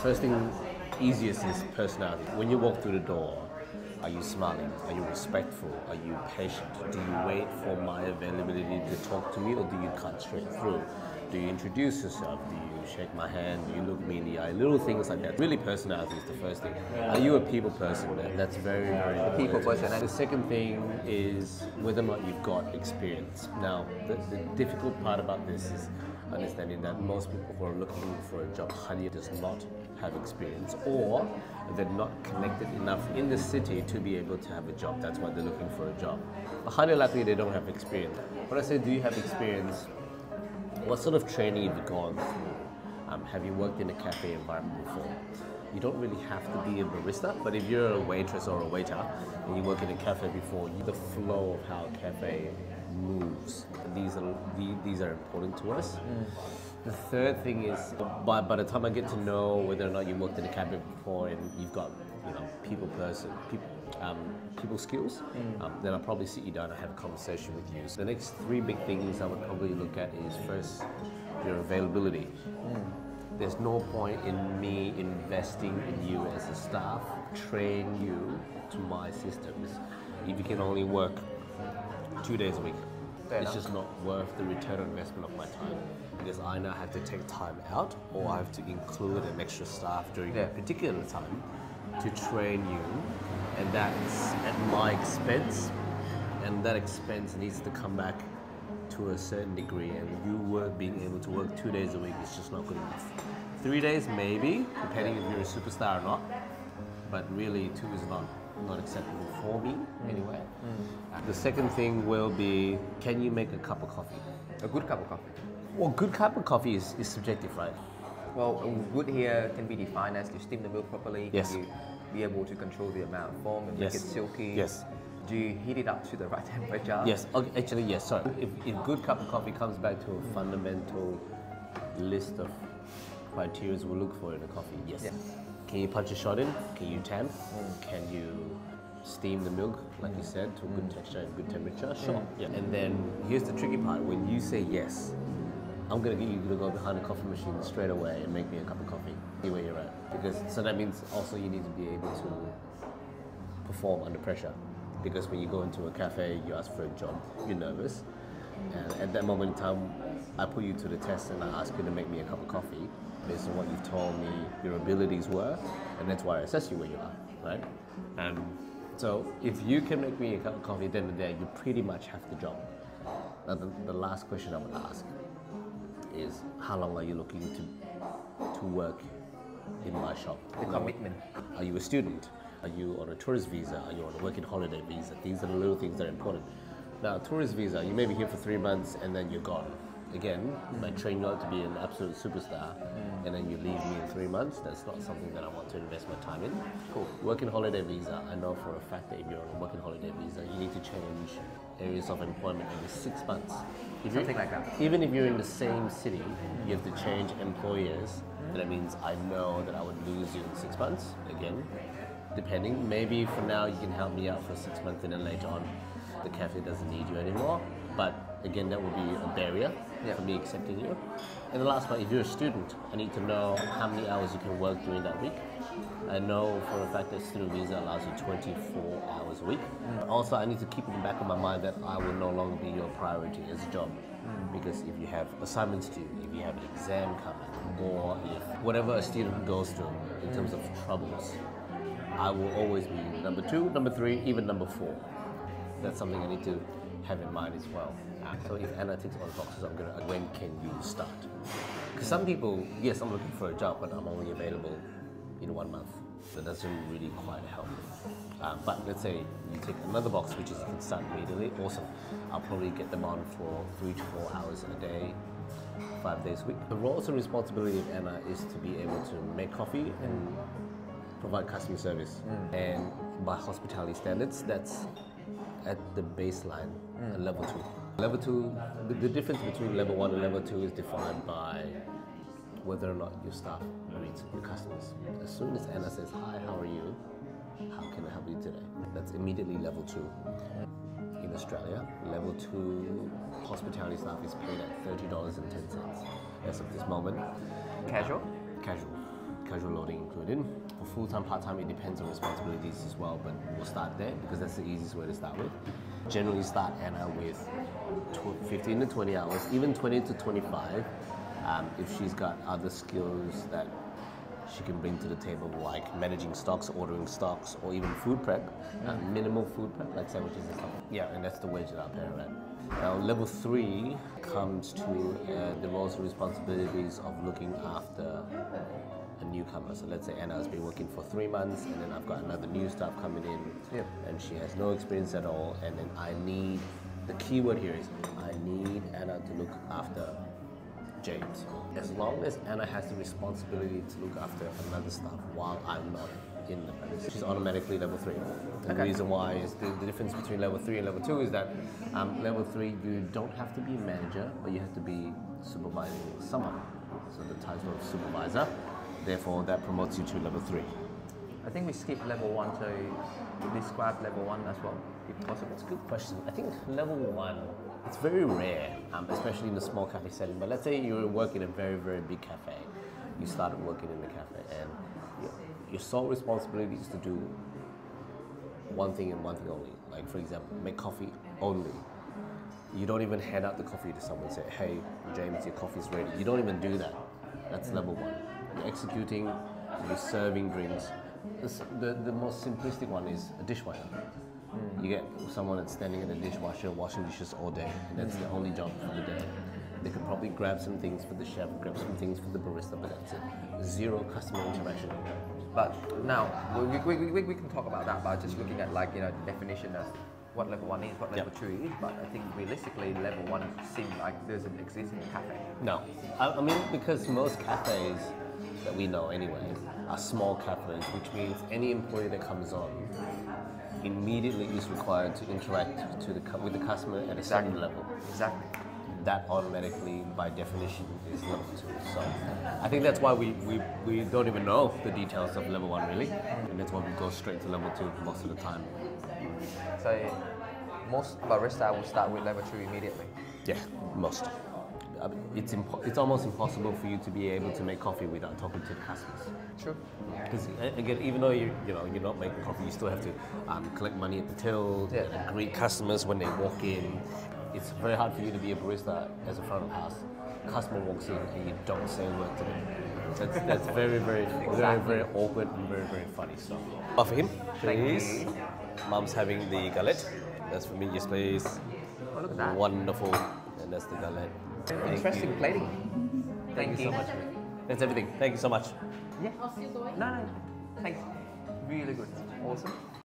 First thing, easiest is personality. When you walk through the door, are you smiling? Are you respectful? Are you patient? Do you wait for my availability to talk to me, or do you cut straight through? Do you introduce yourself? Do you shake my hand? Do you look me in the eye? Little things like that. Really, personality is the first thing. Are you a people person? That's very, very important. People person. The second thing is whether or not you've got experience. Now, the difficult part about this is understanding that most people who are looking for a job highly does not have experience, or they're not connected enough in the city to be able to have a job. That's why they're looking for a job. But highly likely they don't have experience. When I say, do you have experience, what sort of training have you gone through? Have you worked in a cafe environment before? You don't really have to be a barista, but if you're a waitress or a waiter and you work in a cafe before, the flow of how a cafe moves, these are important to us. The third thing is, by the time I get to know whether or not you worked in a cafe before and you've got, people skills, then I'll probably sit you down and have a conversation with you. So the next three big things I would probably look at is, first, your availability. There's no point in me investing in you as a staff, train you to my systems, if you can only work 2 days a week. It's just not worth the return on investment of my time, because I now have to take time out, or I have to include an extra staff during that particular time to train you, and that's at my expense, and that expense needs to come back to a certain degree, and you being able to work 2 days a week is just not good enough. 3 days maybe, depending if you're a superstar or not, but really 2 is not acceptable for me anyway. The second thing will be, can you make a cup of coffee? A good cup of coffee. Well, good cup of coffee is subjective, right? Well, good here can be defined as you steam the milk properly. Yes. Can you be able to control the amount of foam and make it silky? Yes. Do you heat it up to the right temperature? Yes. Okay, actually, yes. Sorry. If good cup of coffee comes back to a fundamental list of criteria we'll look for in a coffee, yes. Can you punch a shot in? Can you tamp? Can you steam the milk, like you said, to a good texture and good temperature? Sure. Yeah. And then here's the tricky part. When you say yes, I'm gonna get you to go behind a coffee machine straight away and make me a cup of coffee. See where you're at. So that means also you need to be able to perform under pressure. Because when you go into a cafe, you ask for a job, you're nervous. And at that moment in time, I put you to the test and I ask you to make me a cup of coffee based on what you've told me your abilities were, and that's why I assess you where you are, right? So if you can make me a cup of coffee at the end of the day, you pretty much have the job. Now the last question I would ask is, how long are you looking to work in my shop? The commitment. Are you a student? Are you on a tourist visa? Are you on a working holiday visa? These are the little things that are important. Now, tourist visa, you may be here for 3 months and then you're gone. Again, I train you out to be an absolute superstar, and then you leave me in 3 months. That's not something that I want to invest my time in. Cool. Working holiday visa, I know for a fact that if you're on a working holiday visa, you need to change areas of employment every 6 months. Something like that. Even if you're in the same city, you have to change employers. And that means I know that I would lose you in 6 months. Again, depending. Maybe for now you can help me out for 6 months, and then later on the cafe doesn't need you anymore. But again, that would be a barrier for me accepting you. And the last part, if you're a student, I need to know how many hours you can work during that week. I know for a fact that student visa allows you 24 hours a week. Also, I need to keep in the back of my mind that I will no longer be your priority as a job. Because if you have assignments due, if you have an exam coming, or if whatever a student goes through in terms of troubles, I will always be number 2, number 3, even number 4. That's something I need to have in mind as well. So if Anna ticks all the boxes, when can you start? Because some people, yes, I'm looking for a job, but I'm only available in 1 month. So that doesn't really quite help. But let's say you take another box, which is you can start immediately. Awesome. I'll probably get them on for 3 to 4 hours a day, 5 days a week. The roles and responsibility of Anna is to be able to make coffee and provide customer service. And by hospitality standards, that's at the baseline, level 2. Level 2, the difference between level 1 and level 2 is defined by whether or not your staff greets your customers. As soon as Anna says, "Hi, how are you? How can I help you today?" That's immediately level 2. in Australia, level 2 hospitality staff is paid at $30.10 as of this moment. Casual? Casual loading included. For full-time, part-time, it depends on responsibilities as well, but we'll start there because that's the easiest way to start with. Generally start Anna with 15 to 20 hours, even 20 to 25, if she's got other skills that she can bring to the table, like managing stocks, ordering stocks, or even food prep, minimal food prep, like sandwiches and stuff. Yeah, and that's the wage that I'll pay her at. Now, level 3 comes to the roles and responsibilities of looking after a newcomer. So let's say Anna has been working for 3 months, and then I've got another new staff coming in, and she has no experience at all, and then I need, the key word here is, I need Anna to look after James. As long as Anna has the responsibility to look after another staff while I'm not in the premise, she's automatically level 3. And the reason why is the difference between level 3 and level 2 is that level 3, you don't have to be a manager, but you have to be supervising someone. So the title of supervisor, therefore that promotes you to level 3. I think we skip level 1 to describe level 1 as well, if possible. It's a good question. I think level 1, it's very rare, especially in a small cafe setting. But let's say you work in a very, very big cafe. You started working in the cafe, and your sole responsibility is to do one thing and one thing only. Like, for example, make coffee only. You don't even hand out the coffee to someone and say, hey, James, your coffee's ready. You don't even do that. That's level 1. You're executing, you're serving drinks. The most simplistic one is a dishwasher. You get someone that's standing at a dishwasher washing dishes all day, and that's the only job for the day. They could probably grab some things for the chef, grab some things for the barista, but that's it. Zero customer interaction. But now, we can talk about that by just looking at, like, the definition of what level 1 is, what level 2 is, but I think realistically level 1 seems like doesn't exist in a cafe. No. I mean, because most cafes that we know anyway are small cafes, which means any employee that comes on immediately is required to interact with the customer at a certain level. Exactly. That automatically, by definition, is level 2. So I think that's why we don't even know the details of level 1 really, and that's why we go straight to level 2 most of the time. So most barista will start with level 2 immediately. Yeah, most. It's almost impossible for you to be able to make coffee without talking to the customers. True. Because again, even though you're not making coffee, you still have to collect money at the till, greet customers when they walk in. It's very hard for you to be a barista as a front of house. Customer walks in and you don't say a word to them. That's very, very, very, very awkward and very, very funny stuff. Offer him, please. Mom's having the galette. That's for me, yes, please. Oh, look at that. Wonderful. And that's the galette. Interesting plating. Thank you so much. That's everything. Thank you so much. Yeah. No. Thanks. Really good. Awesome.